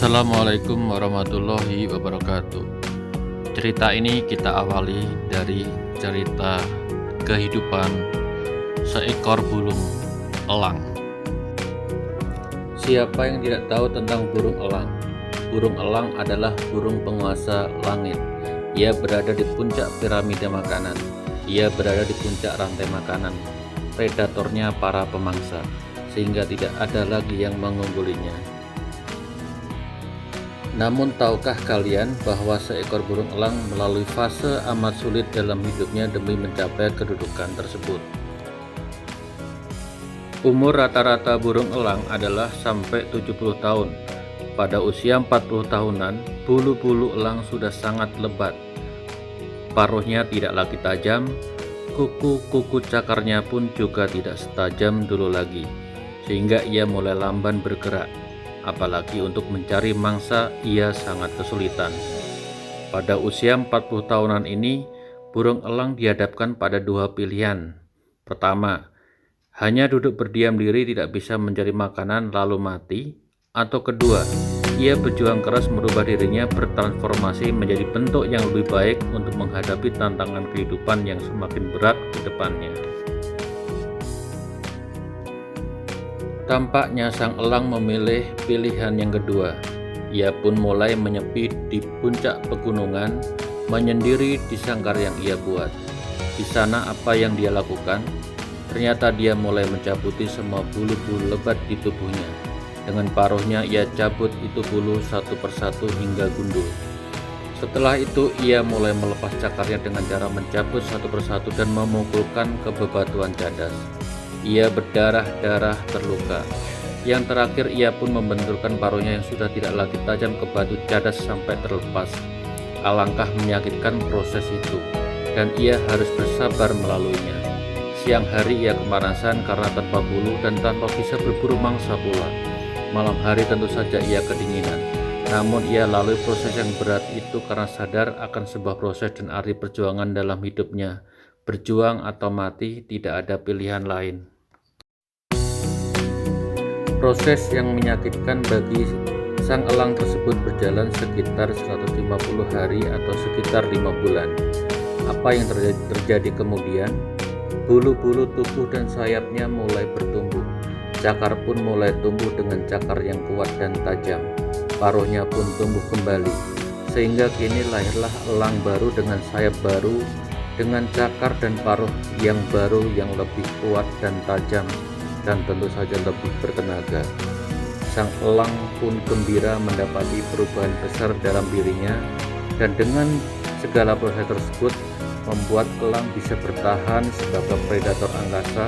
Assalamualaikum warahmatullahi wabarakatuh. Cerita ini kita awali dari cerita kehidupan seekor burung elang. Siapa yang tidak tahu tentang burung elang? Burung elang adalah burung penguasa langit. Ia berada di puncak piramida makanan. Ia berada di puncak rantai makanan. Predatornya para pemangsa, sehingga tidak ada lagi yang mengunggulinya. Namun tahukah kalian bahwa seekor burung elang melalui fase amat sulit dalam hidupnya demi mencapai kedudukan tersebut? Umur rata-rata burung elang adalah sampai 70 tahun. Pada usia 40 tahunan, bulu-bulu elang sudah sangat lebat. Paruhnya tidak lagi tajam, kuku-kuku cakarnya pun juga tidak setajam dulu lagi, sehingga ia mulai lamban bergerak. Apalagi untuk mencari mangsa ia sangat kesulitan. Pada usia 40 tahunan ini, burung elang dihadapkan pada dua pilihan. Pertama, hanya duduk berdiam diri tidak bisa mencari makanan lalu mati. Atau kedua, ia berjuang keras merubah dirinya bertransformasi menjadi bentuk yang lebih baik untuk menghadapi tantangan kehidupan yang semakin berat ke depannya. Tampaknya sang elang memilih pilihan yang kedua. Ia pun mulai menyepi di puncak pegunungan, menyendiri di sangkar yang ia buat. Di sana apa yang dia lakukan? Ternyata dia mulai mencabuti semua bulu-bulu lebat di tubuhnya. Dengan paruhnya ia cabut itu bulu satu persatu hingga gundul. Setelah itu ia mulai melepas cakarnya dengan cara mencabut satu persatu dan memukulkan ke bebatuan cadas. Ia berdarah-darah terluka. Yang terakhir ia pun membenturkan paruhnya yang sudah tidak lagi tajam ke batu cadas sampai terlepas. Alangkah menyakitkan proses itu, dan ia harus bersabar melaluinya. Siang hari ia kemanasan karena tanpa bulu dan tanpa bisa berburu mangsa pula. Malam hari tentu saja ia kedinginan. Namun ia lalui proses yang berat itu karena sadar akan sebuah proses dan arti perjuangan dalam hidupnya. Berjuang atau mati, tidak ada pilihan lain. Proses yang menyakitkan bagi sang elang tersebut berjalan sekitar 150 hari atau sekitar 5 bulan. Apa yang terjadi kemudian? Bulu-bulu tubuh dan sayapnya mulai bertumbuh. Cakar pun mulai tumbuh dengan cakar yang kuat dan tajam. Paruhnya pun tumbuh kembali, sehingga kini lahirlah elang baru dengan sayap baru, dengan cakar dan paruh yang baru yang lebih kuat dan tajam, dan tentu saja lebih bertenaga. Sang elang pun gembira mendapati perubahan besar dalam dirinya, dan dengan segala proses tersebut membuat elang bisa bertahan sebagai predator angkasa,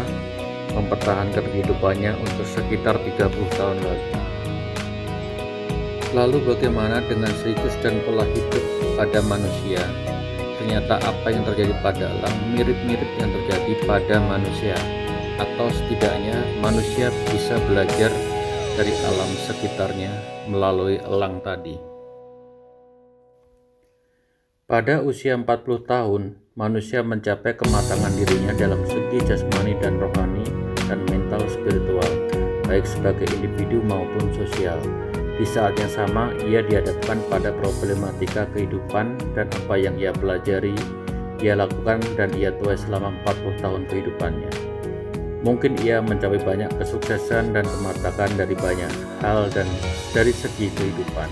mempertahankan kehidupannya untuk sekitar 30 tahun lagi. Lalu bagaimana dengan siklus dan pola hidup pada manusia? Ternyata apa yang terjadi pada elang mirip-mirip yang terjadi pada manusia, atau setidaknya manusia bisa belajar dari alam sekitarnya melalui elang tadi. Pada usia 40 tahun, manusia mencapai kematangan dirinya dalam segi jasmani dan rohani dan mental spiritual, baik sebagai individu maupun sosial. Di saat yang sama, ia dihadapkan pada problematika kehidupan dan apa yang ia pelajari, ia lakukan dan ia tuai selama 40 tahun kehidupannya. Mungkin ia mencapai banyak kesuksesan dan kematangan dari banyak hal dan dari segi kehidupan.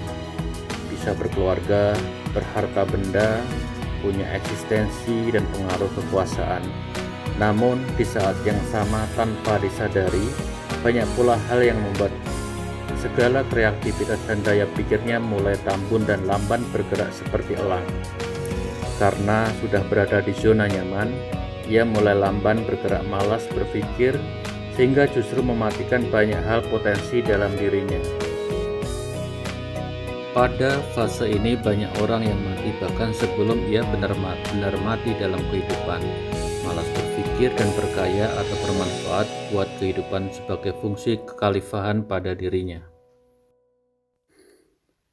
Bisa berkeluarga, berharta benda, punya eksistensi dan pengaruh kekuasaan. Namun di saat yang sama tanpa disadari, banyak pula hal yang membuat segala kreativitas dan daya pikirnya mulai tambun dan lamban bergerak seperti elang. Karena sudah berada di zona nyaman, ia mulai lamban bergerak malas berpikir, sehingga justru mematikan banyak hal potensi dalam dirinya. Pada fase ini banyak orang yang mati bahkan sebelum ia benar-benar mati dalam kehidupan, malas berpikir dan berkaya atau bermanfaat buat kehidupan sebagai fungsi kekhalifahan pada dirinya.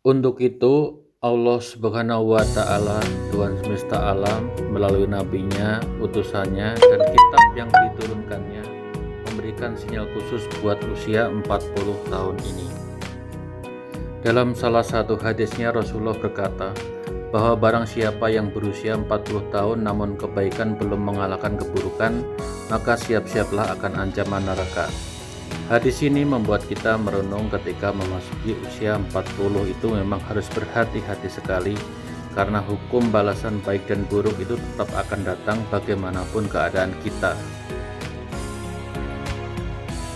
Untuk itu Allah Subhanahu wa Ta'ala, Tuhan semesta alam, melalui nabinya, utusannya, dan kitab yang diturunkannya memberikan sinyal khusus buat usia 40 tahun ini. Dalam salah satu hadisnya Rasulullah berkata bahwa barang siapa yang berusia 40 tahun namun kebaikan belum mengalahkan keburukan, maka siap-siaplah akan ancaman neraka. Hadis ini membuat kita merenung ketika memasuki usia 40 itu memang harus berhati-hati sekali, karena hukum balasan baik dan buruk itu tetap akan datang bagaimanapun keadaan kita.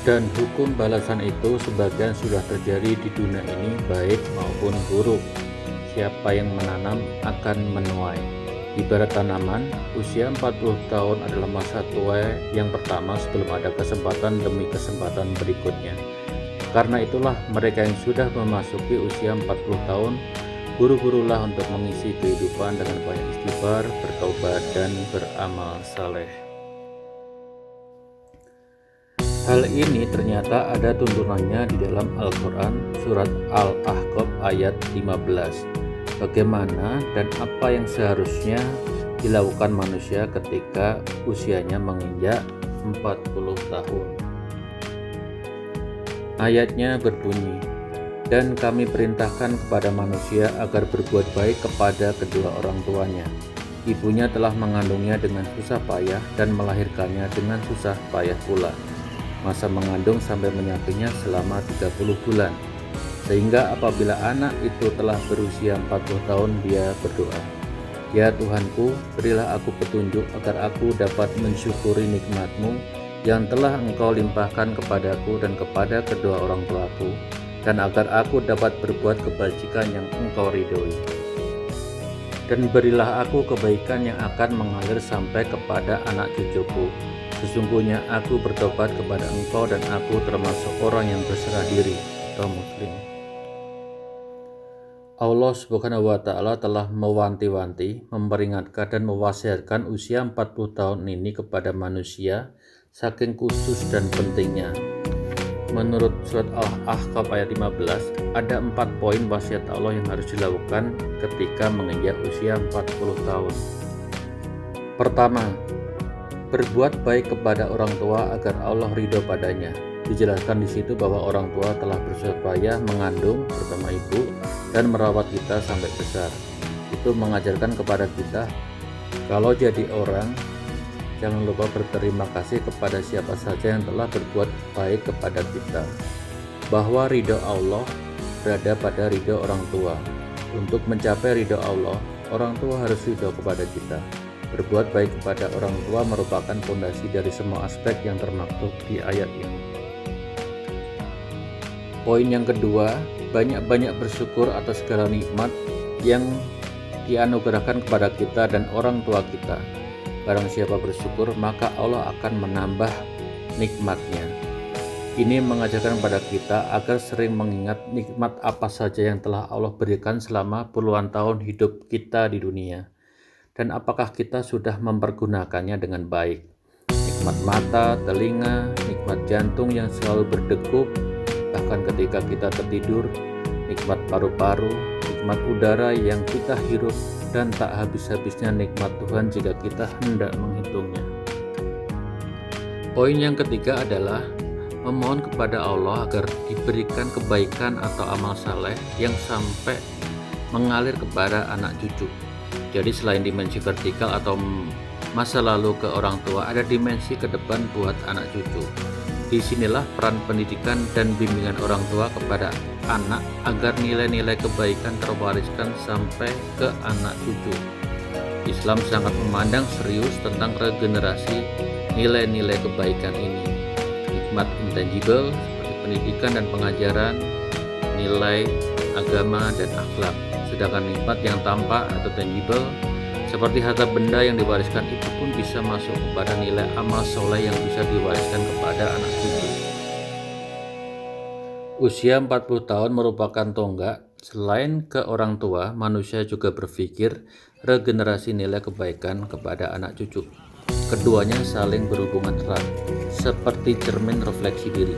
Dan hukum balasan itu sebagian sudah terjadi di dunia ini baik maupun buruk. Siapa yang menanam akan menuai. Ibarat tanaman, usia 40 tahun adalah masa tua yang pertama sebelum ada kesempatan demi kesempatan berikutnya. Karena itulah mereka yang sudah memasuki usia 40 tahun, buru-burulah untuk mengisi kehidupan dengan banyak istighfar, bertaubat, dan beramal saleh. Hal ini ternyata ada tuntunannya di dalam Al-Quran surat Al-Ahqaf ayat 15. Bagaimana dan apa yang seharusnya dilakukan manusia ketika usianya menginjak 40 tahun. Ayatnya berbunyi, "Dan kami perintahkan kepada manusia agar berbuat baik kepada kedua orang tuanya. Ibunya telah mengandungnya dengan susah payah dan melahirkannya dengan susah payah pula. Masa mengandung sampai menyapihnya selama 30 bulan. Sehingga apabila anak itu telah berusia 40 tahun dia berdoa, 'Ya Tuhanku, berilah aku petunjuk agar aku dapat mensyukuri nikmat-Mu yang telah Engkau limpahkan kepadaku dan kepada kedua orang tuaku, dan agar aku dapat berbuat kebajikan yang Engkau ridhoi. Dan berilah aku kebaikan yang akan mengalir sampai kepada anak cucuku. Sesungguhnya aku bertobat kepada Engkau dan aku termasuk orang yang berserah diri,' atau Muslim. Allah Subhanahu wa Ta'ala telah mewanti-wanti, memperingatkan dan mewasiatkan usia 40 tahun ini kepada manusia saking khusus dan pentingnya. Menurut surat Al-Ahqaf ayat 15, ada 4 poin wasiat Allah yang harus dilakukan ketika menginjak usia 40 tahun. Pertama, berbuat baik kepada orang tua agar Allah ridho padanya. Dijelaskan di situ bahwa orang tua telah bersusah payah mengandung bersama ibu dan merawat kita sampai besar. Itu mengajarkan kepada kita kalau jadi orang, jangan lupa berterima kasih kepada siapa saja yang telah berbuat baik kepada kita. Bahwa ridho Allah berada pada ridho orang tua. Untuk mencapai ridho Allah, orang tua harus ridho kepada kita. Berbuat baik kepada orang tua merupakan fondasi dari semua aspek yang termaktub di ayat ini. Poin yang kedua, banyak-banyak bersyukur atas segala nikmat yang dianugerahkan kepada kita dan orang tua kita. Barang siapa bersyukur, maka Allah akan menambah nikmatnya. Ini mengajarkan kepada kita agar sering mengingat nikmat apa saja yang telah Allah berikan selama puluhan tahun hidup kita di dunia. Dan apakah kita sudah mempergunakannya dengan baik. Nikmat mata, telinga, nikmat jantung yang selalu berdegup, bahkan ketika kita tertidur, nikmat paru-paru, nikmat udara yang kita hirup, dan tak habis-habisnya nikmat Tuhan jika kita hendak menghitungnya. Poin yang ketiga adalah memohon kepada Allah agar diberikan kebaikan atau amal saleh yang sampai mengalir kepada anak cucu. Jadi selain dimensi vertikal atau masa lalu ke orang tua, ada dimensi ke depan buat anak cucu. Disinilah peran pendidikan dan bimbingan orang tua kepada anak agar nilai-nilai kebaikan terwariskan sampai ke anak cucu. Islam sangat memandang serius tentang regenerasi nilai-nilai kebaikan ini. Nikmat intangible seperti pendidikan dan pengajaran, nilai agama dan akhlak. Sedangkan nikmat yang tampak atau tangible seperti harta benda yang diwariskan itu pun bisa masuk kepada nilai amal soleh yang bisa diwariskan kepada anak cucu. Usia 40 tahun merupakan tonggak. Selain ke orang tua, manusia juga berpikir regenerasi nilai kebaikan kepada anak cucu. Keduanya saling berhubungan erat, seperti cermin refleksi diri.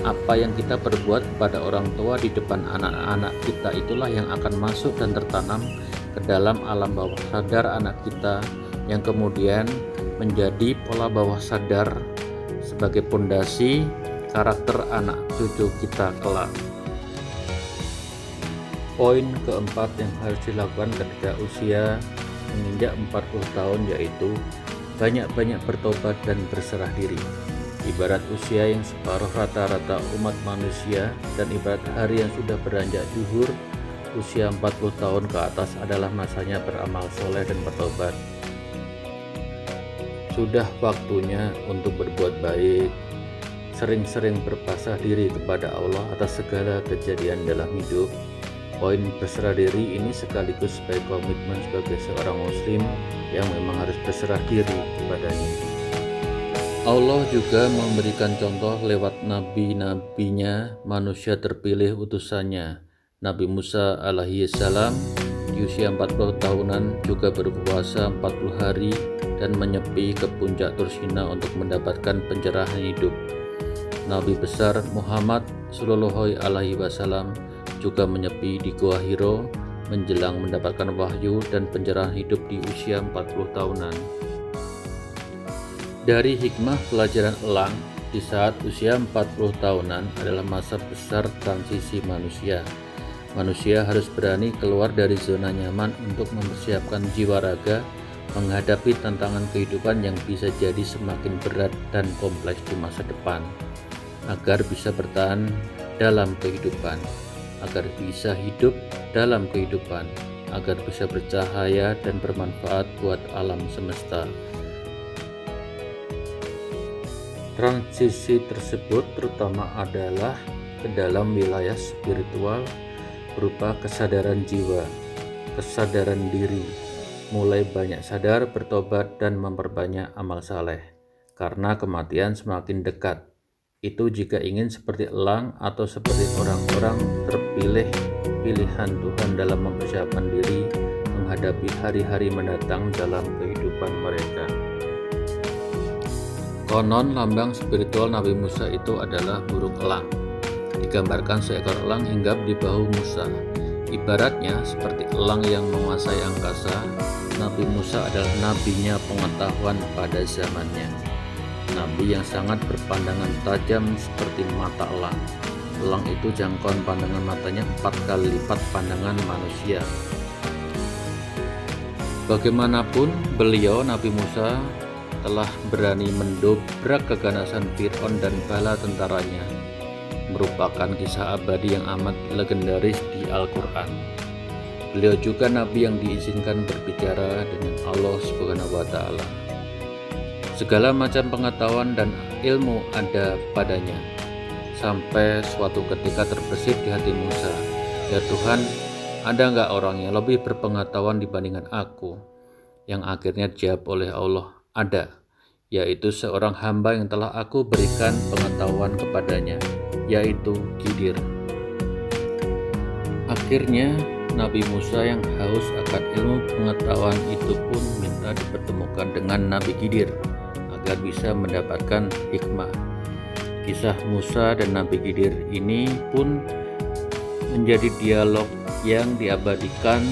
Apa yang kita perbuat kepada orang tua di depan anak-anak kita itulah yang akan masuk dan tertanam ke dalam alam bawah sadar anak kita, yang kemudian menjadi pola bawah sadar sebagai pondasi karakter anak cucu kita kelak. Poin keempat yang harus dilakukan ketika usia menginjak 40 tahun yaitu banyak-banyak bertobat dan berserah diri. Ibarat usia yang separuh rata-rata umat manusia dan ibarat hari yang sudah beranjak zuhur, usia 40 tahun ke atas adalah masanya beramal soleh dan bertobat. Sudah waktunya untuk berbuat baik, sering-sering berpasrah diri kepada Allah atas segala kejadian dalam hidup. Poin berserah diri ini sekaligus sebagai komitmen sebagai seorang muslim yang memang harus berserah diri kepadanya. Allah juga memberikan contoh lewat nabi-nabinya, manusia terpilih utusannya. Nabi Musa alaihi salam di usia 40 tahunan juga berpuasa 40 hari dan menyepi ke puncak Tursina untuk mendapatkan pencerahan hidup. Nabi besar Muhammad sallallahu alaihi wasallam juga menyepi di Gua Hiro menjelang mendapatkan wahyu dan pencerahan hidup di usia 40 tahunan. Dari hikmah pelajaran elang di saat usia 40 tahunan adalah masa besar transisi manusia. Manusia harus berani keluar dari zona nyaman untuk mempersiapkan jiwa raga menghadapi tantangan kehidupan yang bisa jadi semakin berat dan kompleks di masa depan, agar bisa bertahan dalam kehidupan, agar bisa hidup dalam kehidupan, agar bisa bercahaya dan bermanfaat buat alam semesta. Transisi tersebut terutama adalah ke dalam wilayah spiritual berupa kesadaran jiwa, kesadaran diri, mulai banyak sadar, bertobat, dan memperbanyak amal saleh, karena kematian semakin dekat. Itu jika ingin seperti elang atau seperti orang-orang terpilih pilihan Tuhan dalam mempersiapkan diri menghadapi hari-hari mendatang dalam kehidupan mereka. Konon lambang spiritual Nabi Musa itu adalah burung elang. Digambarkan seekor elang hinggap di bahu Musa. Ibaratnya seperti elang yang menguasai angkasa, Nabi Musa adalah nabinya pengetahuan pada zamannya. Nabi yang sangat berpandangan tajam seperti mata elang. Elang itu jangkauan pandangan matanya 4 kali lipat pandangan manusia. Bagaimanapun beliau, Nabi Musa, telah berani mendobrak keganasan Fir'aun dan bala tentaranya, merupakan kisah abadi yang amat legendaris di Al-Quran. Beliau juga Nabi yang diizinkan berbicara dengan Allah Subhanahu wa Ta'ala. Segala macam pengetahuan dan ilmu ada padanya, sampai suatu ketika terbesit di hati Musa, "Ya Tuhan, ada nggak orang yang lebih berpengetahuan dibandingkan aku?" Yang akhirnya dijawab oleh Allah, "Ada, yaitu seorang hamba yang telah aku berikan pengetahuan kepadanya, yaitu Khidir." Akhirnya Nabi Musa yang haus akan ilmu pengetahuan itu pun minta dipertemukan dengan Nabi Khidir agar bisa mendapatkan hikmah. Kisah Musa dan Nabi Khidir ini pun menjadi dialog yang diabadikan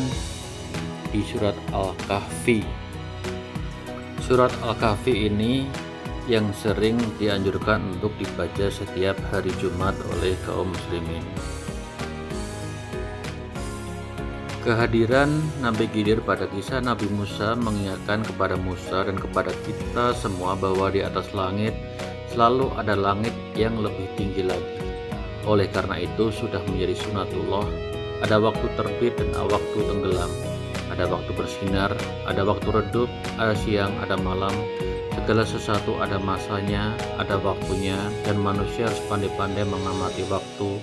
di surat Al-Kahfi. Surat Al-Kahfi ini yang sering dianjurkan untuk dibaca setiap hari Jumat oleh kaum muslimin. Kehadiran Nabi Khidir pada kisah Nabi Musa mengingatkan kepada Musa dan kepada kita semua bahwa di atas langit selalu ada langit yang lebih tinggi lagi. Oleh karena itu sudah menjadi sunatullah, ada waktu terbit dan ada waktu tenggelam, ada waktu bersinar, ada waktu redup, ada siang, ada malam. Segala sesuatu ada masanya, ada waktunya, dan manusia harus pandai-pandai mengamati waktu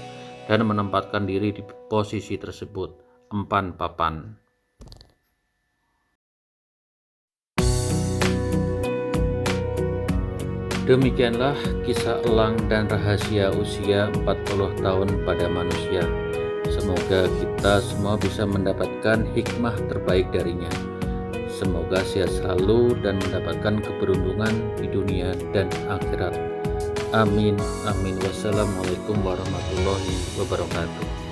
dan menempatkan diri di posisi tersebut. Empan papan. Demikianlah kisah elang dan rahasia usia 40 tahun pada manusia. Semoga kita semua bisa mendapatkan hikmah terbaik darinya. Semoga sehat selalu dan mendapatkan keberuntungan di dunia dan akhirat. Amin. Amin. Wassalamualaikum warahmatullahi wabarakatuh.